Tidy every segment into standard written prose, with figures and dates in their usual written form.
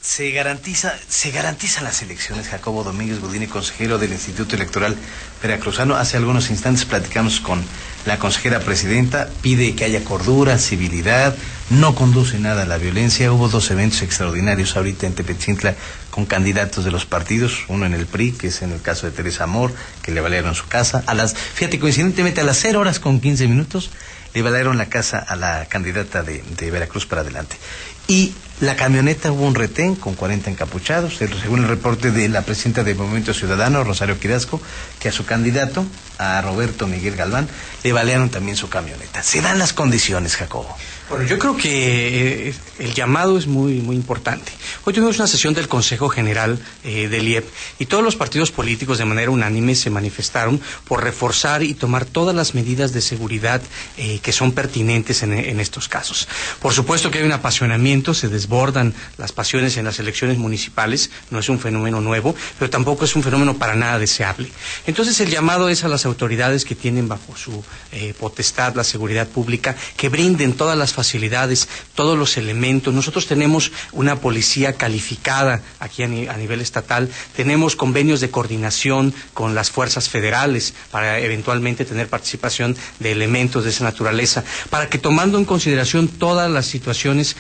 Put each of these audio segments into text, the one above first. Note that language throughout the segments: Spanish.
Se garantiza las elecciones. Jacobo Domínguez Godínez, consejero del Instituto Electoral Veracruzano. Hace algunos instantes platicamos con la consejera presidenta, pide que haya cordura, civilidad, no conduce nada a la violencia. Hubo 2 eventos extraordinarios ahorita en Tepetzintla con candidatos de los partidos, uno en el PRI, que es en el caso de Teresa Amor, que le valieron su casa. Fíjate, coincidentemente a las 0:15 le valieron la casa a la candidata de Veracruz para adelante. Y la camioneta, hubo un retén con 40 encapuchados, según el reporte de la presidenta de Movimiento Ciudadano, Rosario Quirasco, que a su candidato, a Roberto Miguel Galván, le balearon también su camioneta. ¿Se dan las condiciones, Jacobo? Bueno, yo creo que el llamado es muy importante. Hoy tuvimos una sesión del Consejo General del IEP y todos los partidos políticos de manera unánime se manifestaron por reforzar y tomar todas las medidas de seguridad que son pertinentes en estos casos. Por supuesto que hay un apasionamiento, se desbordan las pasiones en las elecciones municipales, no es un fenómeno nuevo, pero tampoco es un fenómeno para nada deseable. Entonces el llamado es a las autoridades que tienen bajo su potestad la seguridad pública, que brinden todas las facilidades, todos los elementos. Nosotros tenemos una policía calificada aquí a nivel estatal, tenemos convenios de coordinación con las fuerzas federales para eventualmente tener participación de elementos de esa naturaleza, para que tomando en consideración todas las situaciones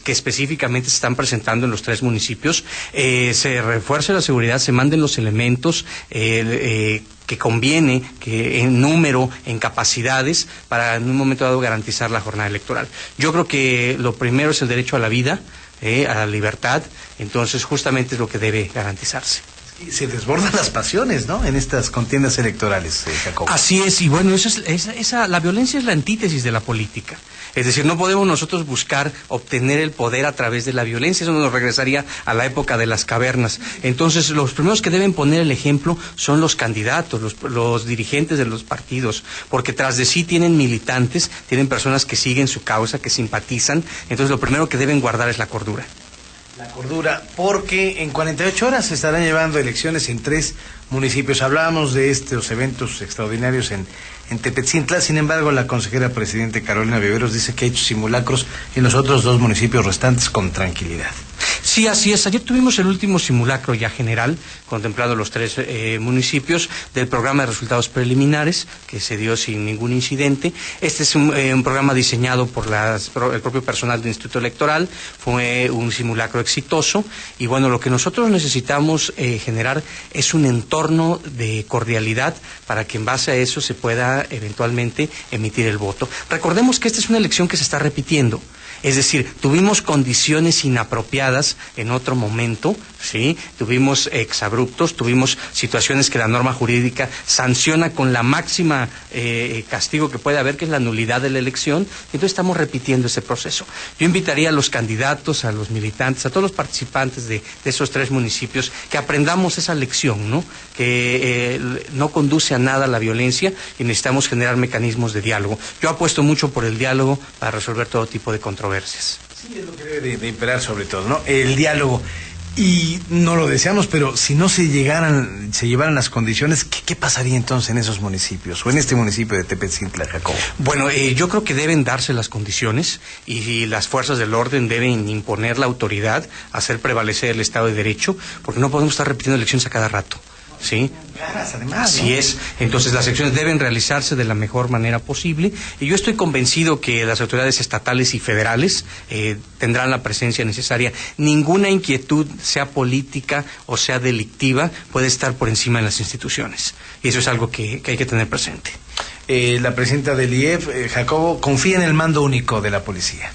que específicamente se están presentando en los 3 municipios, se refuerce la seguridad, se manden los elementos que conviene, que en número, en capacidades, para en un momento dado garantizar la jornada electoral. Yo creo que lo primero es el derecho a la vida, a la libertad, entonces justamente es lo que debe garantizarse. Se desbordan las pasiones, ¿no?, en estas contiendas electorales, Jacobo. Así es, y bueno, la violencia es la antítesis de la política. Es decir, no podemos nosotros buscar obtener el poder a través de la violencia, eso nos regresaría a la época de las cavernas. Entonces, los primeros que deben poner el ejemplo son los candidatos, los dirigentes de los partidos, porque tras de sí tienen militantes, tienen personas que siguen su causa, que simpatizan, entonces lo primero que deben guardar es la cordura. La cordura, porque en 48 horas se estarán llevando elecciones en 3 municipios. Hablábamos de estos eventos extraordinarios en Tepetzintla, sin embargo, la consejera presidente Carolina Viveros dice que ha hecho simulacros en los otros 2 municipios restantes con tranquilidad. Sí, así es. Ayer tuvimos el último simulacro ya general, contemplando los 3 municipios, del programa de resultados preliminares, que se dio sin ningún incidente. Este es un programa diseñado por el propio personal del Instituto Electoral, fue un simulacro exitoso, y bueno, lo que nosotros necesitamos generar es un entorno de cordialidad para que en base a eso se pueda eventualmente emitir el voto. Recordemos que esta es una elección que se está repitiendo. Es decir, tuvimos condiciones inapropiadas en otro momento, ¿sí? Tuvimos exabruptos, tuvimos situaciones que la norma jurídica sanciona con la máxima castigo que puede haber, que es la nulidad de la elección. Entonces estamos repitiendo ese proceso. Yo invitaría a los candidatos, a los militantes, a todos los participantes de esos 3 municipios, que aprendamos esa lección, ¿no?, que no conduce a nada la violencia y necesitamos generar mecanismos de diálogo. Yo apuesto mucho por el diálogo para resolver todo tipo de controversias. Sí, es lo que debe de imperar sobre todo, ¿no?, el diálogo. Y no lo deseamos, pero si no se llevaran las condiciones, ¿qué pasaría entonces en esos municipios, o en este municipio de Tepetzintla, Jacobo? Bueno, yo creo que deben darse las condiciones y las fuerzas del orden deben imponer la autoridad, hacer prevalecer el Estado de Derecho, porque no podemos estar repitiendo elecciones a cada rato. ¿Sí? Además, así, ¿no?, es. Entonces las elecciones deben realizarse de la mejor manera posible, y yo estoy convencido que las autoridades estatales y federales tendrán la presencia necesaria. Ninguna inquietud, sea política o sea delictiva, puede estar por encima de las instituciones, y eso es algo que hay que tener presente. La presidenta del IEF, Jacobo, confía en el mando único de la policía.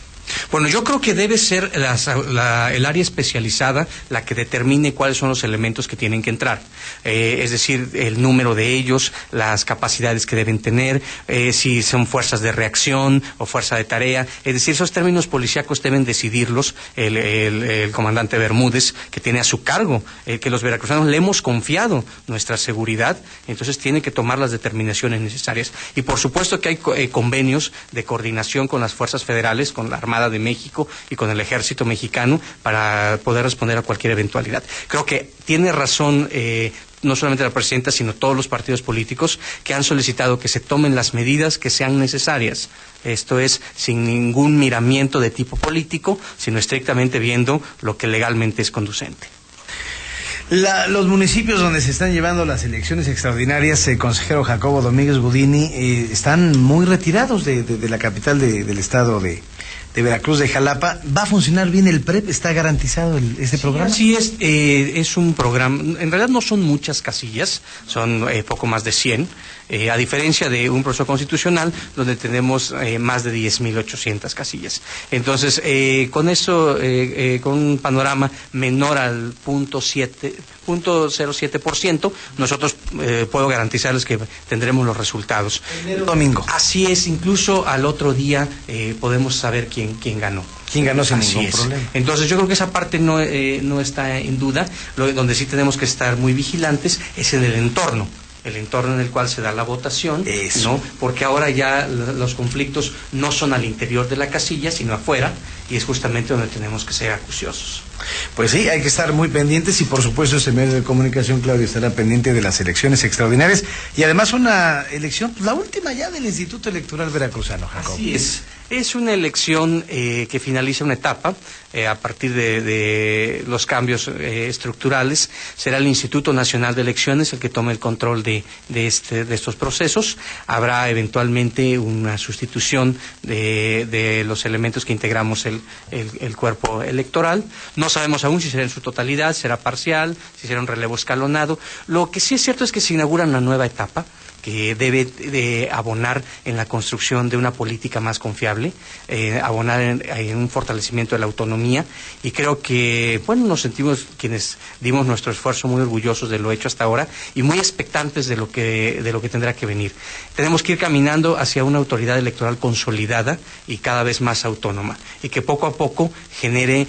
Bueno, yo creo que debe ser el área especializada la que determine cuáles son los elementos que tienen que entrar. Es decir, el número de ellos, las capacidades que deben tener, si son fuerzas de reacción o fuerza de tarea. Es decir, esos términos policíacos deben decidirlos el comandante Bermúdez, que tiene a su cargo, que los veracruzanos le hemos confiado nuestra seguridad, entonces tiene que tomar las determinaciones necesarias. Y por supuesto que hay convenios de coordinación con las fuerzas federales, con la Armada de México y con el Ejército Mexicano, para poder responder a cualquier eventualidad. Creo que tiene razón no solamente la presidenta, sino todos los partidos políticos que han solicitado que se tomen las medidas que sean necesarias. Esto es, sin ningún miramiento de tipo político, sino estrictamente viendo lo que legalmente es conducente. Los municipios donde se están llevando las elecciones extraordinarias, consejero Jacobo Domínguez Gudini, están muy retirados de la capital del estado de Veracruz, de Jalapa. ¿Va a funcionar bien el PREP? ¿Está garantizado este programa? Sí, es un programa, en realidad no son muchas casillas, son poco más de 100, a diferencia de un proceso constitucional donde tenemos más de 10.800 casillas. Entonces, con eso, con un panorama menor al 0.07%, nosotros puedo garantizarles que tendremos los resultados. El domingo. Así es, incluso al otro día podemos saber quién ganó. ¿Quién ganó sin Así ningún es. problema? Entonces yo creo que esa parte no está en duda. Donde sí tenemos que estar muy vigilantes es en el entorno en el cual se da la votación, ¿no? Porque ahora ya los conflictos no son al interior de la casilla, sino afuera, y es justamente donde tenemos que ser acuciosos. Pues sí, hay que estar muy pendientes y por supuesto este medio de comunicación, Claudio, estará pendiente de las elecciones extraordinarias y además una elección, la última ya del Instituto Electoral Veracruzano, Jacob. Así es una elección que finaliza una etapa a partir de los cambios estructurales. Será el Instituto Nacional de Elecciones el que tome el control de estos procesos. Habrá eventualmente una sustitución de los elementos que integramos el cuerpo electoral. No sabemos aún si será en su totalidad, será parcial, si será un relevo escalonado. Lo que sí es cierto es que se inaugura una nueva etapa que debe de abonar en la construcción de una política más confiable, abonar en un fortalecimiento de la autonomía, y creo que, bueno, nos sentimos quienes dimos nuestro esfuerzo muy orgullosos de lo hecho hasta ahora y muy expectantes de lo que tendrá que venir. Tenemos que ir caminando hacia una autoridad electoral consolidada y cada vez más autónoma, y que poco a poco genere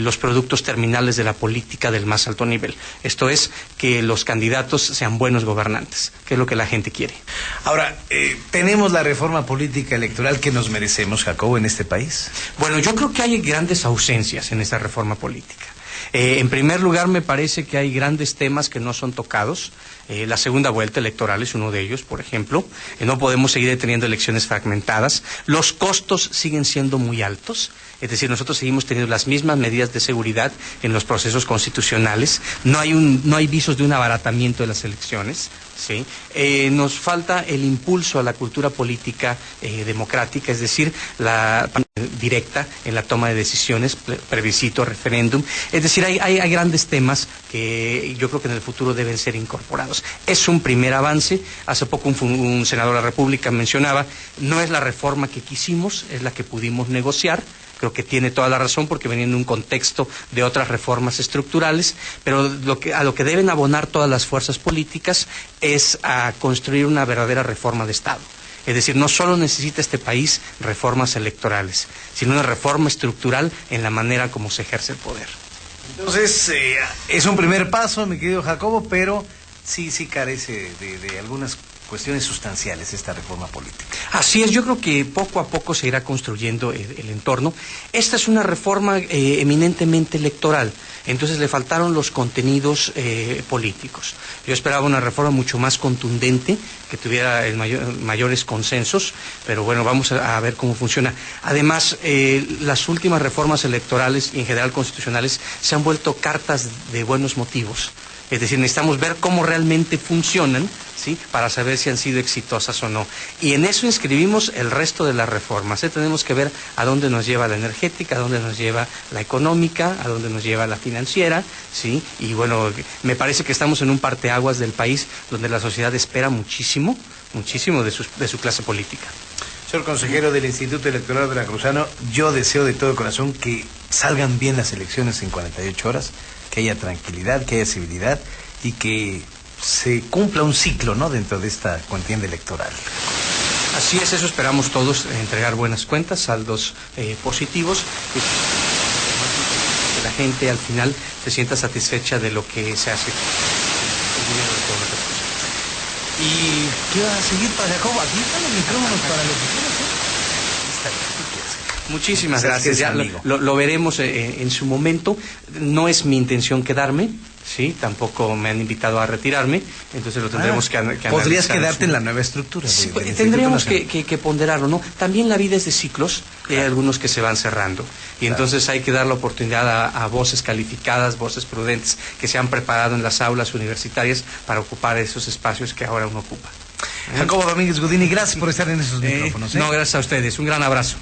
los productos terminales de la política del más alto nivel. Esto es, que los candidatos sean buenos gobernantes, que es lo que la gente quiere. Ahora, ¿tenemos la reforma política electoral que nos merecemos, Jacobo, en este país? Bueno, yo creo que hay grandes ausencias en esta reforma política. En primer lugar, me parece que hay grandes temas que no son tocados. La segunda vuelta electoral es uno de ellos, por ejemplo. No podemos seguir teniendo elecciones fragmentadas. Los costos siguen siendo muy altos. Es decir, nosotros seguimos teniendo las mismas medidas de seguridad en los procesos constitucionales. No hay visos de un abaratamiento de las elecciones, ¿sí? Nos falta el impulso a la cultura política democrática, es decir, la directa en la toma de decisiones, plebiscito, referéndum. Es decir, hay grandes temas que yo creo que en el futuro deben ser incorporados. Es un primer avance. Hace poco un senador de la República mencionaba, no es la reforma que quisimos, es la que pudimos negociar. Creo que tiene toda la razón porque venía en un contexto de otras reformas estructurales, pero a lo que deben abonar todas las fuerzas políticas es a construir una verdadera reforma de Estado. Es decir, no solo necesita este país reformas electorales, sino una reforma estructural en la manera como se ejerce el poder. Entonces, es un primer paso, mi querido Jacobo, pero sí carece de algunas cuestiones sustanciales esta reforma política. Así es, yo creo que poco a poco se irá construyendo el entorno. Esta es una reforma eminentemente electoral, entonces le faltaron los contenidos políticos. Yo esperaba una reforma mucho más contundente, que tuviera mayores consensos, pero bueno, vamos a ver cómo funciona. Además, las últimas reformas electorales y en general constitucionales se han vuelto cartas de buenos motivos. Es decir, necesitamos ver cómo realmente funcionan, ¿sí?, para saber si han sido exitosas o no. Y en eso inscribimos el resto de las reformas. Tenemos que ver a dónde nos lleva la energética, a dónde nos lleva la económica, a dónde nos lleva la financiera, ¿sí? Y bueno, me parece que estamos en un parteaguas del país donde la sociedad espera muchísimo de su clase política. Señor consejero del Instituto Electoral Veracruzano, yo deseo de todo corazón que salgan bien las elecciones en 48 horas, que haya tranquilidad, que haya civilidad y que se cumpla un ciclo, ¿no?, dentro de esta contienda electoral. Así es, eso esperamos todos, entregar buenas cuentas, saldos positivos, que la gente al final se sienta satisfecha de lo que se hace. ¿Y qué va a seguir para Jacobo? Aquí están los micrófonos para lo que quieras, ¿eh? Aquí está, ¿qué quieres? Muchísimas Gracias, gracias. Ya amigo. lo veremos en su momento. No es mi intención quedarme, sí, tampoco me han invitado a retirarme, entonces lo tendremos que analizar. Podrías quedarte en la nueva estructura. Sí, del tendremos Instituto Nacional. que ponderarlo, ¿no? También la vida es de ciclos, y hay algunos que se van cerrando. Y entonces hay que dar la oportunidad a voces calificadas, voces prudentes, que se han preparado en las aulas universitarias para ocupar esos espacios que ahora uno ocupa. Jacobo Domínguez Gudini, gracias por estar en esos micrófonos. No, gracias a ustedes. Un gran abrazo.